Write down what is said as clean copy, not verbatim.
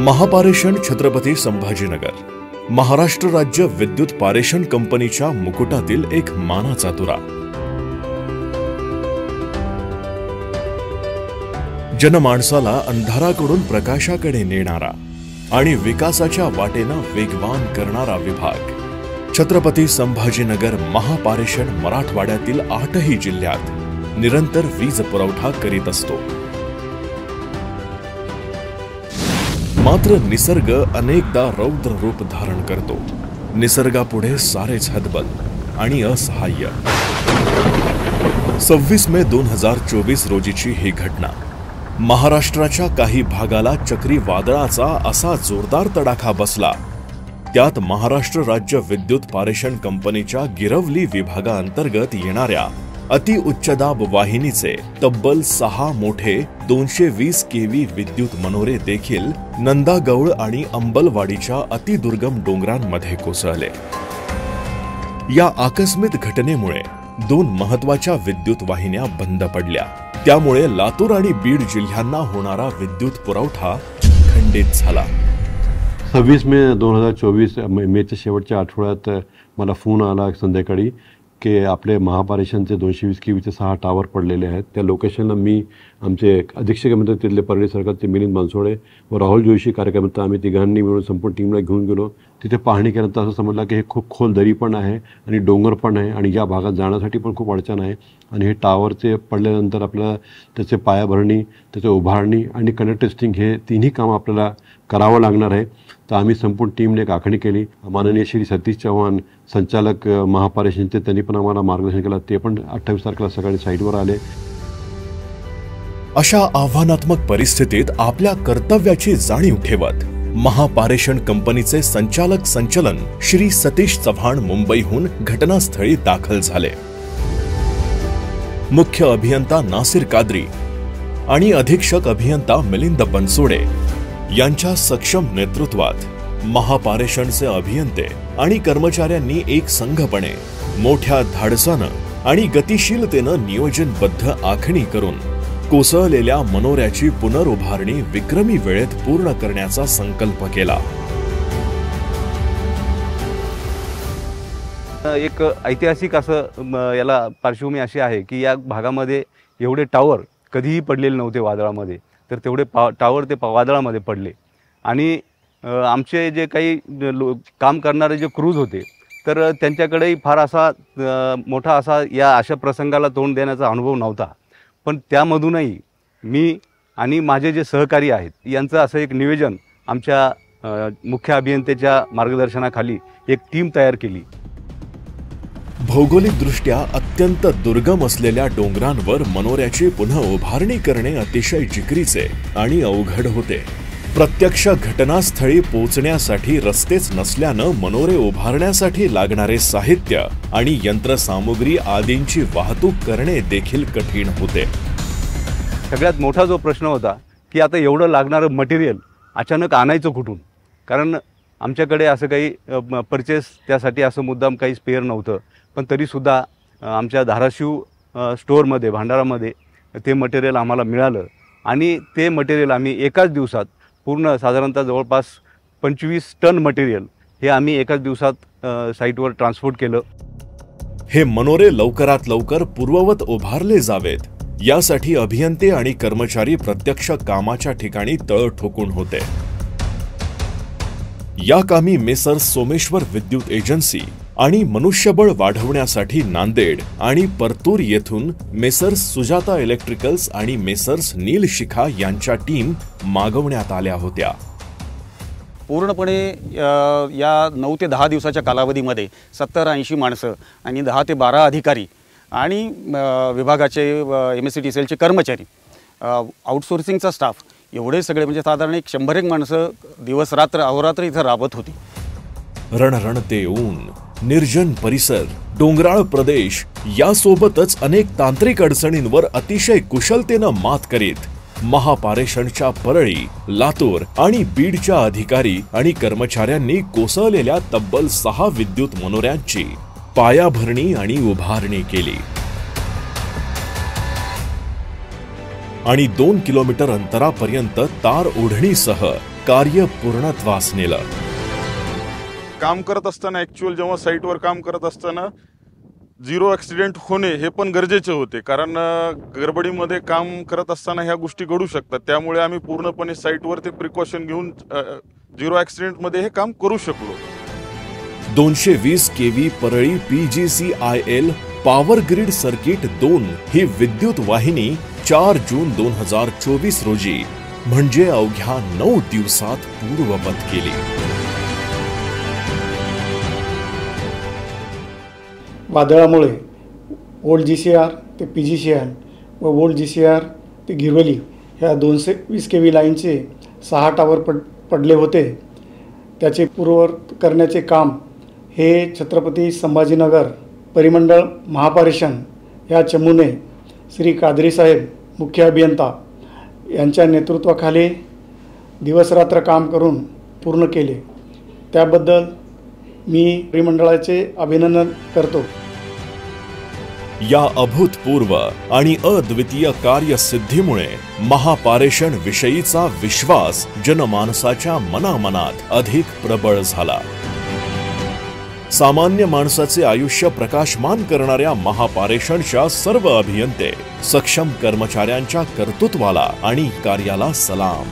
महापारेषण छत्रपती संभाजीनगर महाराष्ट्र राज्य विद्युत पारेषण कंपनीच्या मुकुटातील एक मानाचा तुरा। जनमानसाला अंधाराकडून प्रकाशाकडे नेणारा आणि विकासाच्या वाटेने वेगवान करणारा विभाग छत्रपती संभाजीनगर महापारेषण मराठवाड्यातील 8ही जिल्ह्यात निरंतर वीज पुरवठा करीत असतो। मात्र निसर्ग अनेकदा रौद्र रूप धारण करतो। निसर्गापुढे सारेच हतबल आणि असहाय्य। 26 मे 2024 रोजीची ही घटना। महाराष्ट्राच्या काही भागाला चक्रीवादळाचा असा जोरदार तडाखा बसला, त्यात महाराष्ट्र राज्य विद्युत पारेषण कंपनीच्या गिरवली विभागाअंतर्गत येणाऱ्या अति उच्चदाब वाहिनीचे तब्बल 6 मोठे 220 केव्ही विद्युत मनोरे देखील नंदागौळ आणि अंबलवाडीच्या अतिदुर्गम डोंगरांमध्ये कोसळले। या आकस्मिक घटनेमुळे 2 महत्त्वाच्या विद्युत वाहिन्या बंद पडल्या। त्यामुळे लातूर आणि बीड जिल्ह्यांना होणारा विद्युत पुरवठा खंडित झाला। 26 मे 2024 मेच्या शेवटच्या आठवड्यात मला फोन आला संध्याकाळी की आपले महापारेषणचे 220 केव्हीचे 6 टावर पडलेले आहेत। त्या लोकेशनला मी आमचे अधीक्षक मित्र तिथले परळी सरकारचे मिलिंद बनसोडे व राहुल जोशी कार्यकर्ता आम्ही तिघांनी मिळून संपूर्ण टीमला घेऊन गेलो। तिथे पाहणी केल्यानंतर असं समजलं की हे खूप खोल दरी पण आहे आणि डोंगर पण आहे आणि या भागात जाण्यासाठी पण खूप अडचण आहे आणि हे टावरचे पडल्यानंतर आपल्याला त्याचे पायाभरणी, त्याचे उभारणी आणि कनेक्ट टेस्टिंग हे तिन्ही काम आपल्याला करावं लागणार आहे। तर आम्ही संपूर्ण टीमने एक आखणी केली। माननीय श्री सतीश चव्हाण संचालक महापारेषणचे त्यांनी पण आम्हाला मार्गदर्शन केलं। ते पण 28 तारखेला सकाळी साईटवर आले। अशा आव्हानात्मक परिस्थितीत आपल्या कर्तव्याची जाणीव ठेवत महापारेषण कंपनीचे संचालन श्री सतीश चव्हाण मुंबईहून घटनास्थळी दाखल झाले। मुख्य अभियंता नासिर कादरी आणि अधीक्षक अभियंता मिलिंद बनसोडे यांच्या सक्षम नेतृत्वात महापारेषणचे अभियंते आणि कर्मचाऱ्यांनी एक संघपणे मोठ्या धाडसानं आणि गतिशीलतेनं नियोजनबद्ध आखणी करून कोसळलेल्या मनोऱ्याची पुनरुभारणी विक्रमी वेळेत पूर्ण करण्याचा संकल्प केला। एक ऐतिहासिक असं याला पार्श्वभूमी अशी आहे की या भागामध्ये एवढे टावर कधीही पडलेले नव्हते वादळामध्ये, तर तेवढे टावर ते वादळामध्ये पडले आणि आमचे जे काही काम करणारे जे क्रूज होते तर त्यांच्याकडेही फार असा मोठा अशा प्रसंगाला तोंड देण्याचा अनुभव नव्हता। पण त्यामधूनही मी आणि माझे जे सहकारी आहेत यांचं असं एक नियोजन आमच्या मुख्य अभियंत्याच्या मार्गदर्शनाखाली एक टीम तयार केली। भौगोलिकदृष्ट्या अत्यंत दुर्गम असलेल्या डोंगरांवर मनोऱ्याची पुन्हा उभारणी करणे अतिशय जिकरीचे आणि अवघड होते। प्रत्यक्ष घटनास्थळी पोहोचण्यासाठी रस्तेच नसल्यानं मनोरे उभारण्यासाठी लागणारे साहित्य आणि यंत्रसामुग्री आदींची वाहतूक करणे देखील कठीण होते। सगळ्यात मोठा जो प्रश्न होता की आता एवढं लागणारं मटेरियल अचानक आणायचं कुठून, कारण आमच्याकडे असं काही परचेस त्यासाठी असं मुद्दाम काही स्पेअर नव्हतं। पण तरीसुद्धा आमच्या धाराशिव स्टोअरमध्ये भांडारामध्ये ते मटेरियल आम्हाला मिळालं आणि ते मटेरियल आम्ही एकाच दिवसात पूर्ण साधारणतः जवळपास 25 टन मटेरियल हे आम्ही एकाच दिवसात साईटवर ट्रान्सपोर्ट केलं। हे मनोरे लवकरात लवकर पूर्ववत उभारले जावेत यासाठी अभियंते आणि कर्मचारी प्रत्यक्ष कामाच्या ठिकाणी तळ ठोकून होते। या कामी मेसर्स सोमेश्वर विद्युत एजन्सी आणि मनुष्यबळ वाढवण्यासाठी नांदेड आणि परतूर येथून मेसर्स सुजाता इलेक्ट्रिकल्स आणि मेसर्स नीलशिखा यांच्या टीम मागवण्यात आल्या होत्या। पूर्णपणे या 9 ते 10 दिवसाच्या कालावधीमध्ये 70-80 माणसं आणि 10 ते 12 अधिकारी आणि विभागाचे MSCTCLचे कर्मचारी, आउटसोर्सिंगचा स्टाफ एवढे सगळे म्हणजे साधारण 100 माणसं दिवस रात्र अहोरात्र इथं राबत होती। रणरणते ऊन, निर्जन परिसर, डोंगराळ प्रदेश यासोबतच अनेक तांत्रिक अडचणींवर अतिशय कुशलतेनं मात करीत महापारेषणच्या परळी, लातूर आणि बीडच्या अधिकारी आणि कर्मचाऱ्यांनी कोसळलेल्या तब्बल 6 विद्युत मनोऱ्यांची पायाभरणी आणि उभारणी केली आणि 2 किलोमीटर अंतरापर्यंत तार ओढणीसह कार्य पूर्णत्वास नेलं. काम करत असताना ॲक्च्युअल जेव्हा साईटवर काम करत असताना 0 ॲक्सिडेंट होणे हे पण गरजेचे होते, कारण गडबडीमध्ये काम करत असताना ह्या गोष्टी घडू शकतात. त्यामुळे आम्ही पूर्णपणे साईटवर ते प्रिकॉशन घेऊन 0 ॲक्सिडेंटमध्ये हे काम करू शकलो. 220 kV Parli PGCIL power grid circuit 2 ही विद्युत वाहिनी 4 जून 2024 रोजी म्हणजे अवघ्या 9 दिवसात पूर्ववत केली. वादळामुळे ओल्ड GCR ते PGCIL व ओल्ड GCR ते गिरवली ह्या 220 kV लाईनचे 6 टावर पडले होते. त्याचे पूर्ववत करण्याचे काम हे छत्रपती संभाजीनगर परिमंडळ महापारेषण या चमूने श्री कादरी साहेब मुख्य अभियंता यांच्या नेतृत्वाखाली दिवसरात्र काम करून पूर्ण केले. त्याबद्दल मी परिमंडळाचे अभिनंदन करतो. या अभूतपूर्व आणि अद्वितीय कार्यसिद्धीमुळे महापारेषण विषयीचा विश्वास जनमानसाच्या मनामनात अधिक प्रबळ झाला. सामान्य माणसाचे आयुष्य प्रकाशमान करणाऱ्या महापारेषणच्या सर्व अभियंते, सक्षम कर्मचाऱ्यांच्या कर्तृत्वाला आणि कार्याला सलाम.